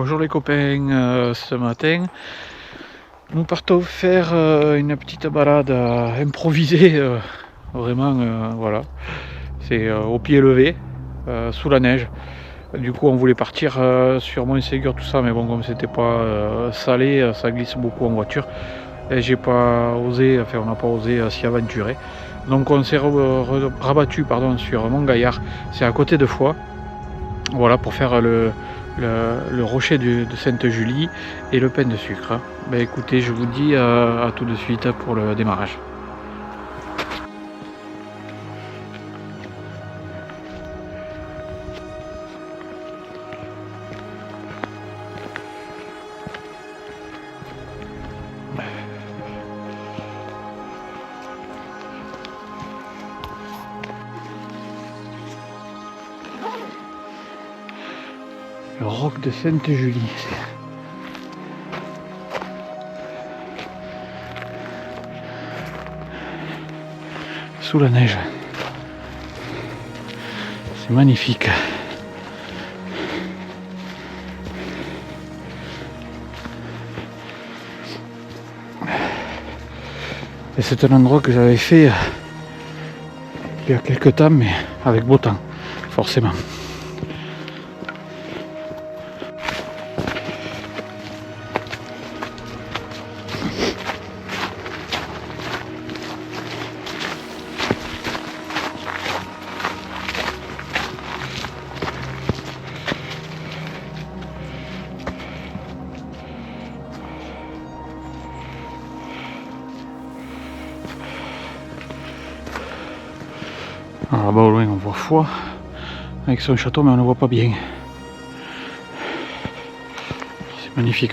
Bonjour les copains, ce matin nous partons faire une petite balade improvisée, vraiment voilà, c'est au pied levé, sous la neige. Du coup on voulait partir sur Montségur tout ça, mais bon, comme c'était pas salé, ça glisse beaucoup en voiture et j'ai pas osé, enfin on n'a pas osé s'y aventurer. Donc on s'est rabattu sur Montgaillard, c'est à côté de Foix. Voilà, pour faire le rocher de Sainte-Julie et le pain de sucre. Ben écoutez, je vous dis à tout de suite pour le démarrage. Le roc de Sainte-Julie. Sous la neige. C'est magnifique. Et c'est un endroit que j'avais fait il y a quelques temps, mais avec beau temps, forcément. Alors là-bas au loin on voit Foix avec son château, mais on ne voit pas bien. C'est magnifique.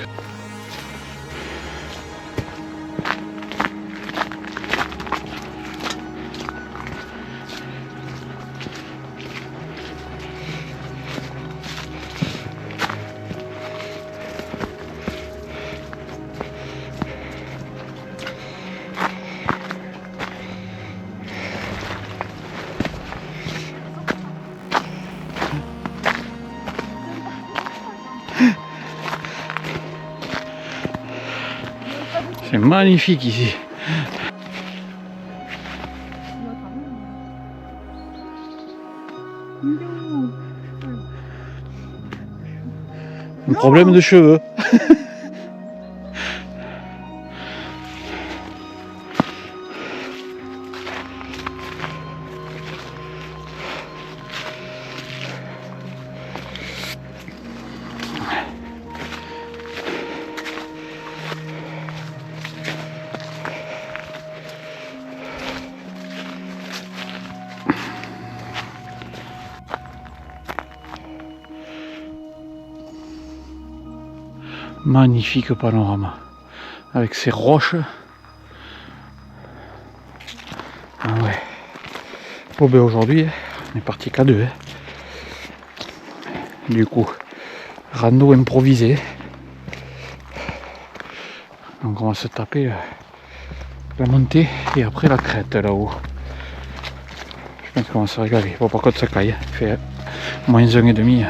C'est magnifique ici. Un problème de cheveux. Magnifique panorama avec ces roches. Ah ouais. Bon ben aujourd'hui on est parti qu'à deux. Du coup, rando improvisé. Donc on va se taper la montée et après la crête là-haut. Je pense qu'on va se régaler. Bon, par contre ça caille, il fait moins 1,5.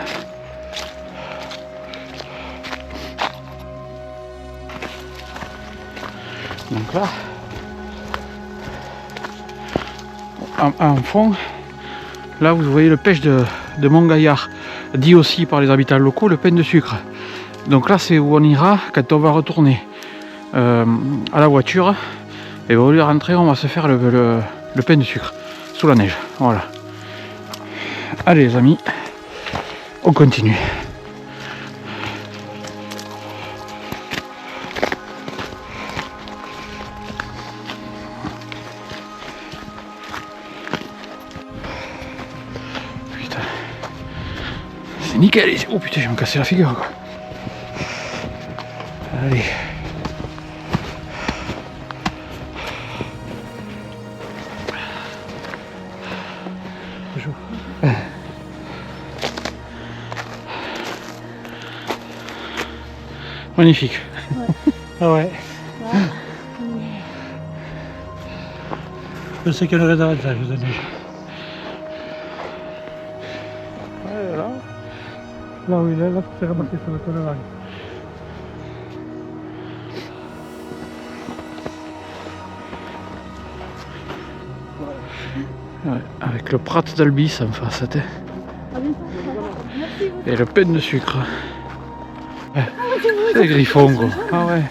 Donc là, en fond, là vous voyez le pêche de Montgaillard, dit aussi par les habitants locaux le pain de sucre. Donc là c'est où on ira quand on va retourner à la voiture, et au lieu de rentrer on va se faire le pain de sucre sous la neige. Voilà. Allez les amis, on continue. C'est nickel ici. Oh putain, je vais me casser la figure quoi. Allez. Bonjour. Magnifique. Ouais. Ah ouais. Je sais qu'il y en aurait davantage de neige. Ouais, là. Là oui, là tu t'es remarqué sur le tolerant. Ouais, avec le Prat d'Albis en face, et le pain de sucre. Ouais. C'est des griffons quoi. Ah ouais.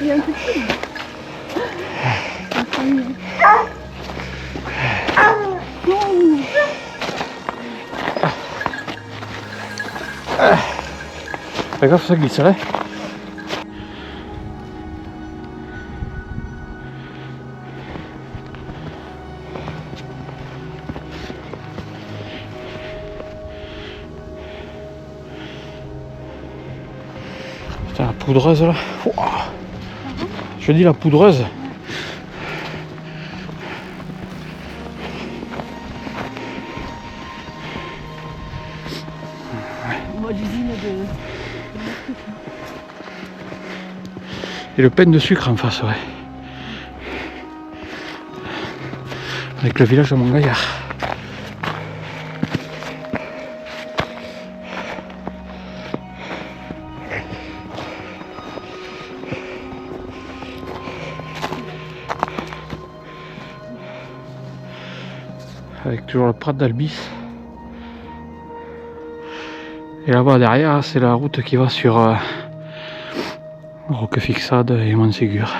Il y a un petit peu. Fais gaffe, ça glisserait. Putain, la poudreuse là. Ouah. Je dis la poudreuse. Moi, l'usine de... Et le pain de sucre en face, ouais. Avec le village de Montgaillard. Avec toujours le Prat d'Albis. Et là-bas derrière, c'est la route qui va sur Roquefixade et Montségur.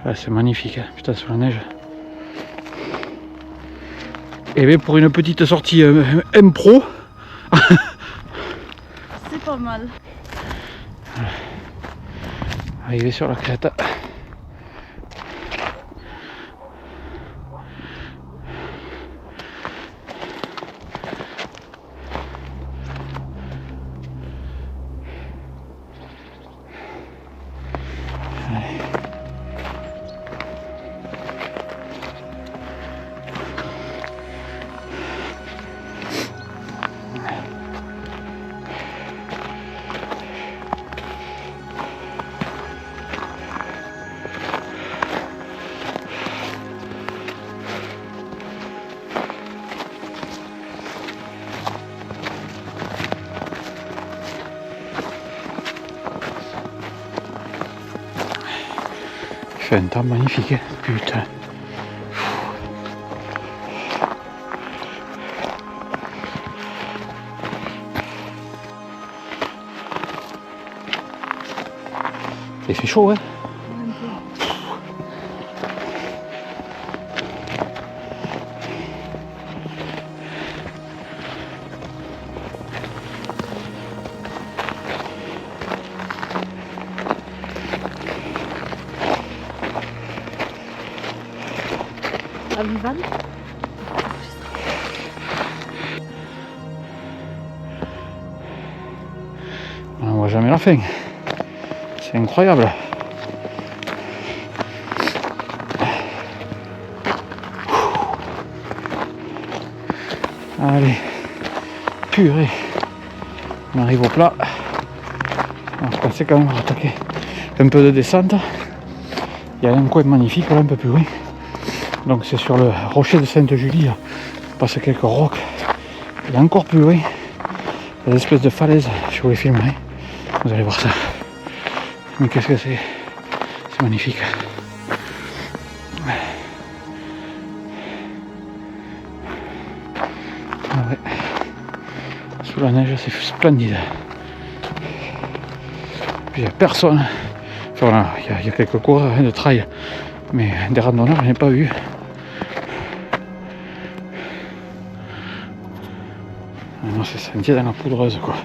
Ah, c'est magnifique, hein. Putain, sous la neige. Et bien pour une petite sortie impro. C'est pas mal. Arrivé sur la crête. Il fait un temps magnifique, hein. Putain. Il fait chaud, hein. À Vival. On voit jamais la fin. C'est incroyable. Allez, purée. On arrive au plat. On va passer quand même à attaquer un peu de descente. Il y a un coin magnifique là un peu plus loin. Donc c'est sur le rocher de Sainte-Julie. On passe quelques rocs. Et encore plus loin, des espèces de falaises. Je vous les filmerai. Vous allez voir ça. Mais qu'est-ce que c'est? C'est magnifique. Ah ouais. Sous la neige, c'est splendide. Puis il n'y a personne. Enfin voilà, il y a quelques coureurs de trail. Mais des randonneurs, je n'ai pas vu. Ah non, c'est sentier dans la poudreuse quoi.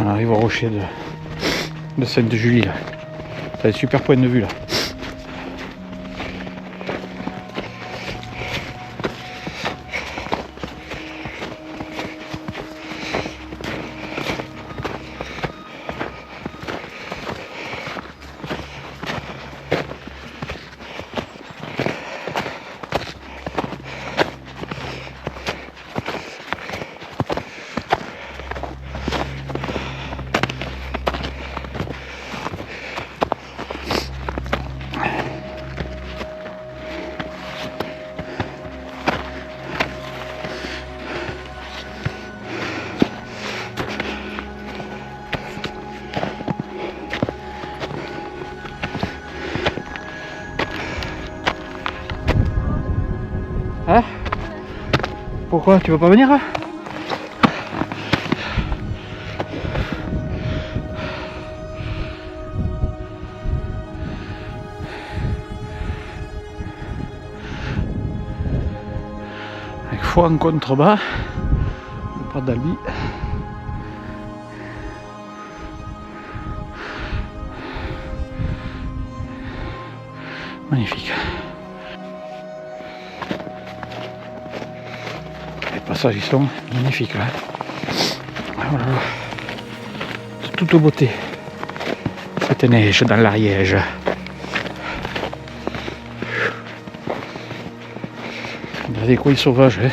On arrive au rocher de Sainte-Julie là. Ça a des super points de vue là. Pourquoi? Tu veux pas venir hein? Avec foi en contrebas, le Prat d'Albi. Magnifique. Les passages ils sont magnifiques là. Voilà. De toute beauté. Cette neige dans l'Ariège. Il y a des coins sauvages. Hein.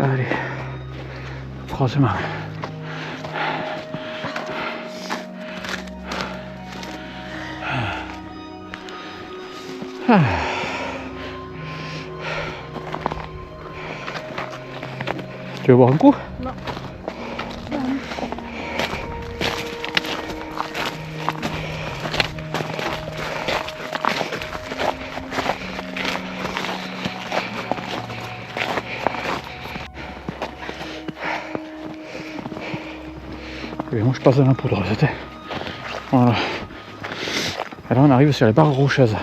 Allez, croisement. Ah. Tu veux boire un coup? Non. Et moi je passe dans la poudre, c'était. Voilà. Et là on arrive sur les barres rocheuses.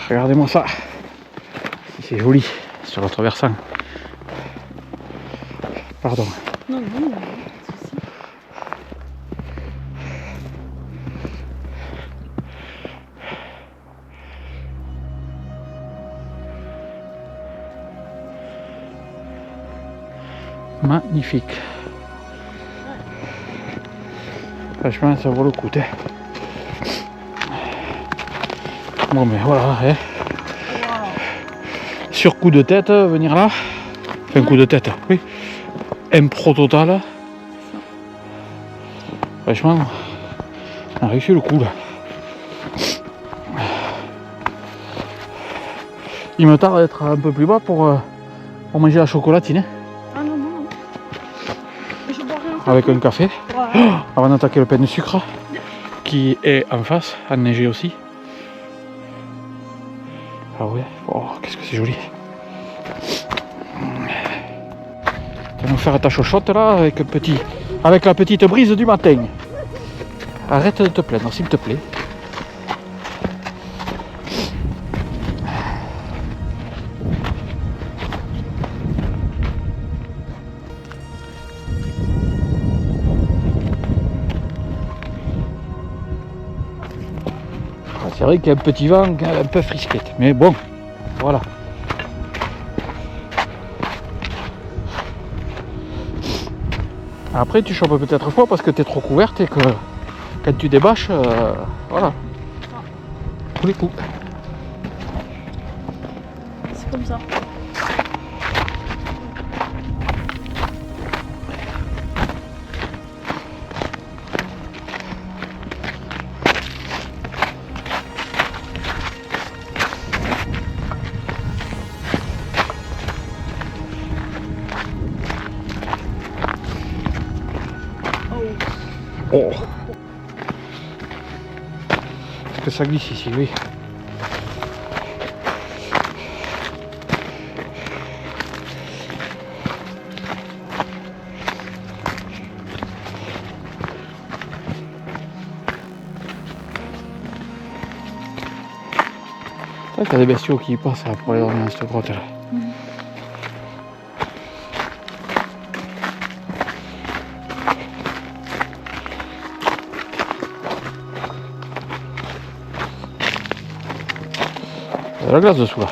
Regardez-moi ça. C'est joli sur l'autre versant. Pardon. Non, non, non, pas de souci. Magnifique. Franchement ça vaut le coup. Hein. Bon mais voilà. Hein. Sur coup de tête, venir là. Enfin coup de tête, oui. Impro total. Franchement, on a réussi le coup là. Il me tarde d'être un peu plus bas pour manger la chocolatine. Hein. Ah non, non, non. Mais je boirai un Avec un café. Ouais. Avant d'attaquer le pain de sucre qui est en face, enneigé aussi. Ah ouais, oh, qu'est-ce que c'est joli. Tu vas nous faire ta chochotte là avec la petite brise du matin. Arrête de te plaindre s'il te plaît. C'est vrai qu'il y a un petit vent un peu frisquette, mais bon, voilà. Après tu chopes peut-être froid parce que tu es trop couverte et que quand tu débâches, voilà. Tous les coups. C'est comme ça. Oh. que ça glisse ici, oui. T'as des bestiaux qui passent là, pour aller dormir dans cette grotte là. Il y a la glace dessous là.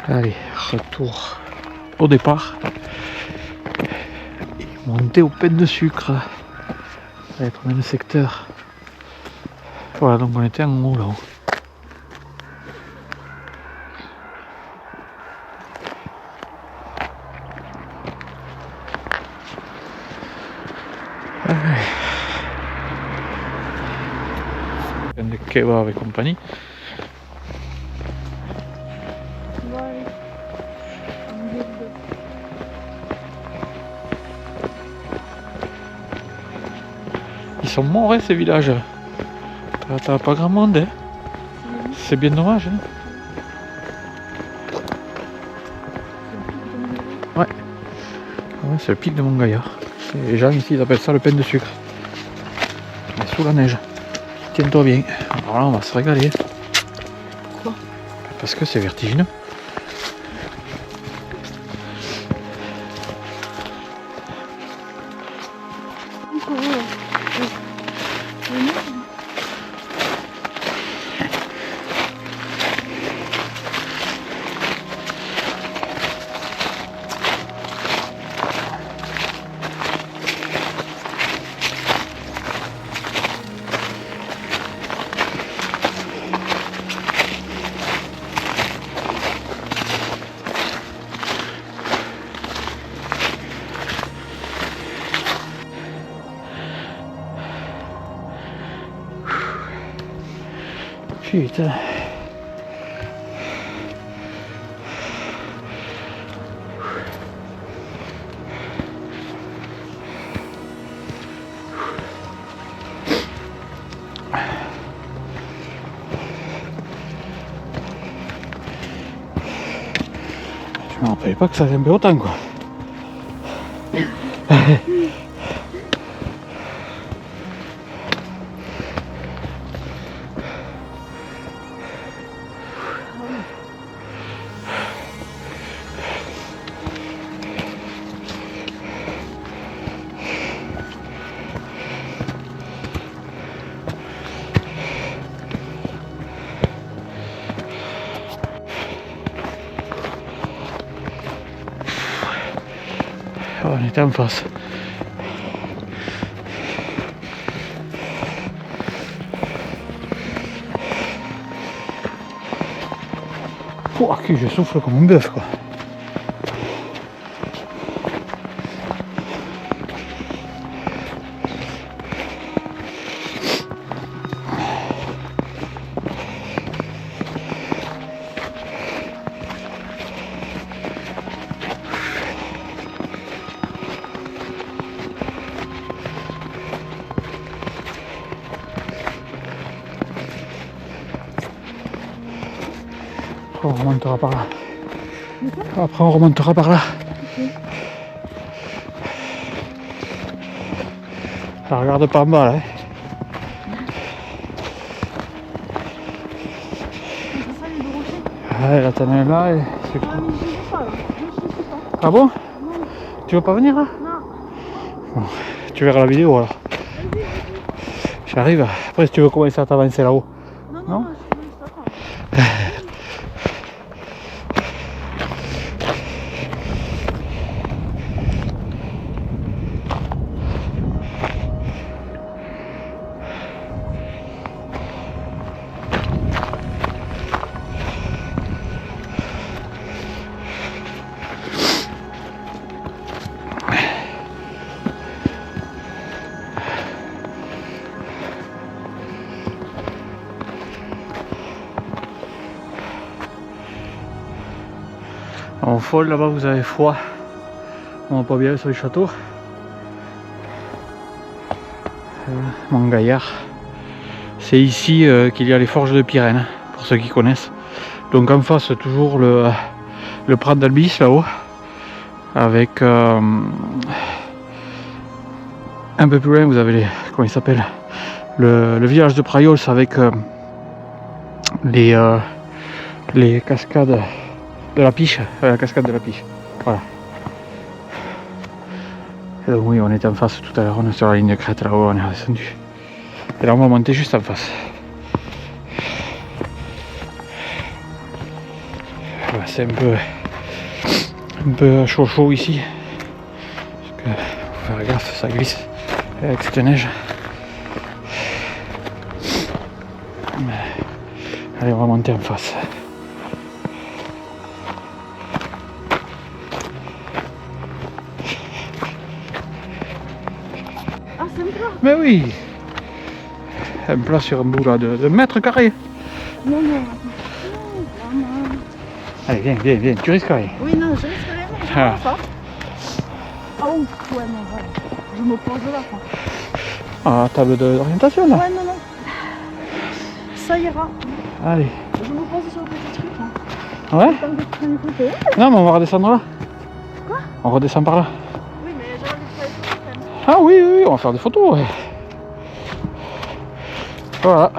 Allez, retour au départ. Et monter au pain de sucre. Ça va être le même secteur. Voilà, donc on était en haut là-haut. Des kebabs et compagnie. Ouais. Ils sont morts hein, ces villages. T'as pas grand monde hein. C'est bien dommage hein. Ouais, c'est le pic de Montgaillard. Les gens ici ils appellent ça le pain de sucre. Mais sous la neige. Tiens-toi bien. Alors là on va se régaler. Pourquoi? Parce que c'est vertigineux. Putain. Je me rappelais pas que ça grimpait autant quoi. Oh, on était en face. Oh, que je souffle comme un bœuf quoi. On remontera par là. Après on remontera par là. Ça regarde pas en bas là. Hein. C'est ça les rochers. Ouais, la tonnelle est là et c'est Ah mais je ne sais pas là. Je sais pas. Ah bon? Non. Tu veux pas venir là? Non. Bon, tu verras la vidéo alors. J'arrive. Après si tu veux commencer à t'avancer là-haut. Non, Non? je t'attends. Au fond là-bas vous avez froid. On va pas bien sur le château. Montgaillard. C'est ici qu'il y a les forges de Pyrène, pour ceux qui connaissent. Donc en face toujours le Prat d'Albis là-haut. Avec un peu plus loin vous avez comment il s'appelle, le village de Praiols avec les cascades de la Piche, la cascade de la Piche. Voilà. Et donc oui, on était en face tout à l'heure, on est sur la ligne de crête là-haut, on est redescendu. Et là on va monter juste en face. Voilà, c'est un peu chaud ici. Parce que faut faire gaffe, ça glisse avec cette neige. Allez, on va monter en face. Ah, c'est un plat. Mais oui, un plat sur un bout là de mètres carrés. Non, non, attends. Non, vraiment. Allez, viens, tu risques rien. Oui, non, je risque rien. Ah. Ça. Ah, ouf, ouais, non, voilà. Je me pose là, quoi. Ah, table d'orientation là. Ouais, non, non. Ça ira. Allez. Je me pose sur le petit truc. Hein. Ouais. Tant que tu prends une photo. Non, mais on va redescendre là. Quoi? On redescend par là. Oui, mais j'ai envie de faire les photos quand même. Ah oui, on va faire des photos. Ouais. Voilà.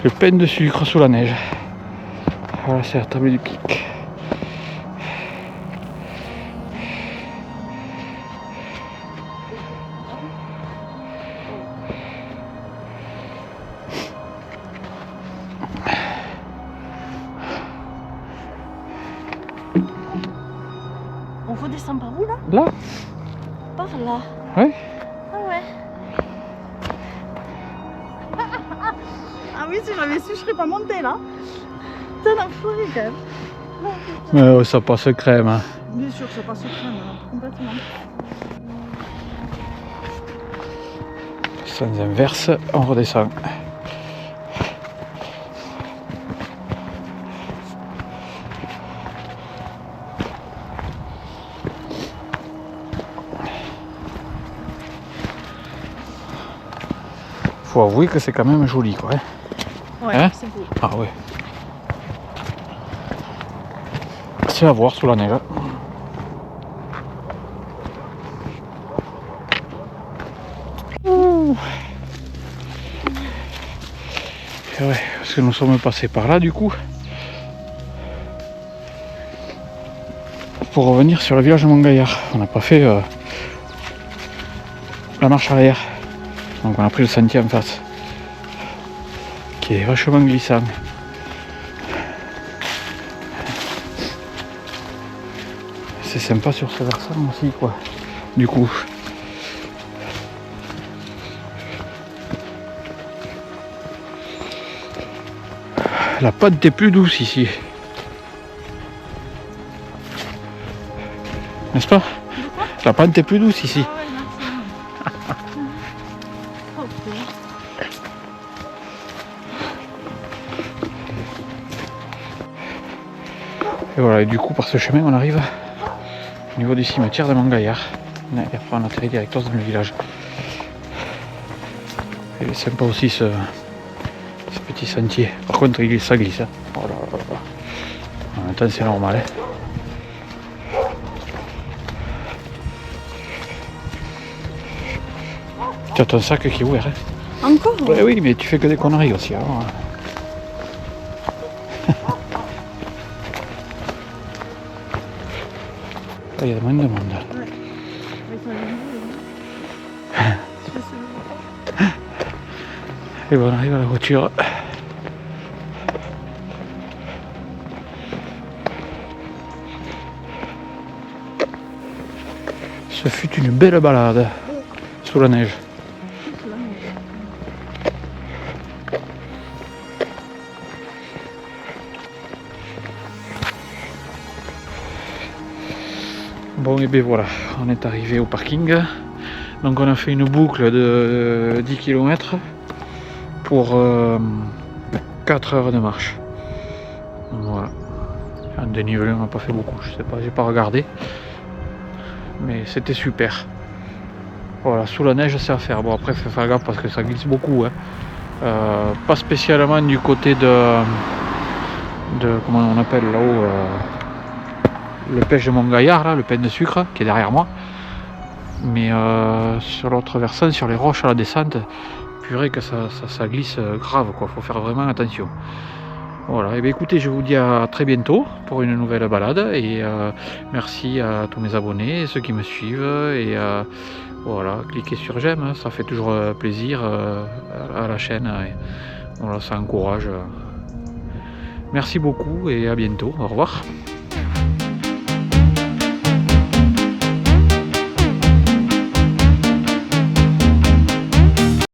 Le pain de sucre sous la neige. Voilà, c'est la table du pic. On redescend par où là? Là? Par là. Ouais. Ah ouais. Ah oui, si j'avais su, je serais pas montée là. Putain, l'enfoiré quand même. Ça passe crème. Hein. Bien sûr, ça passe au crème, complètement. Sans inverse, on redescend. Faut avouer que c'est quand même joli quoi. Hein. Ouais, Hein? c'est beau. Ah ouais. C'est à voir sous la neige. Ouh. Et ouais, parce que nous sommes passés par là du coup. Pour revenir sur le village de Montgaillard. On n'a pas fait la marche arrière. Donc on a pris le sentier en face. Qui est vachement glissant. C'est sympa sur ce versant aussi quoi. Du coup. La pente est plus douce ici. N'est-ce pas? La pente est plus douce ici. Ah ouais, merci. Ok. Et voilà, et du coup par ce chemin on arrive au niveau du cimetière de Montgaillard. Et après on atterrit directement dans le village. Il est sympa aussi ce petit sentier. Par contre ça glisse. Hein. Oh là là là. En même temps c'est normal. Hein. Tu as ton sac qui est ouvert. Hein. Encore? Ouais, oui, mais tu fais que des conneries aussi. Alors. Il y a moins de monde. Ouais. Avec ma vidéo, Et bon, on arrive à la voiture. Ce fut une belle balade sous la neige. Bon et bien voilà, on est arrivé au parking. Donc on a fait une boucle de 10 km pour 4 heures de marche. Voilà. Un dénivelé, on n'a pas fait beaucoup, je sais pas, j'ai pas regardé. Mais c'était super. Voilà, sous la neige c'est à faire. Bon après faut faire gaffe parce que ça glisse beaucoup. Hein. Pas spécialement du côté de comment on appelle là-haut le pêche de Montgaillard, là, le pain de sucre qui est derrière moi. Mais sur l'autre versant, sur les roches à la descente, purée que ça glisse grave quoi, faut faire vraiment attention. Voilà, et bien écoutez, je vous dis à très bientôt pour une nouvelle balade et merci à tous mes abonnés, ceux qui me suivent et voilà, cliquez sur j'aime, hein, ça fait toujours plaisir à la chaîne et voilà, ça encourage. Merci beaucoup et à bientôt, au revoir.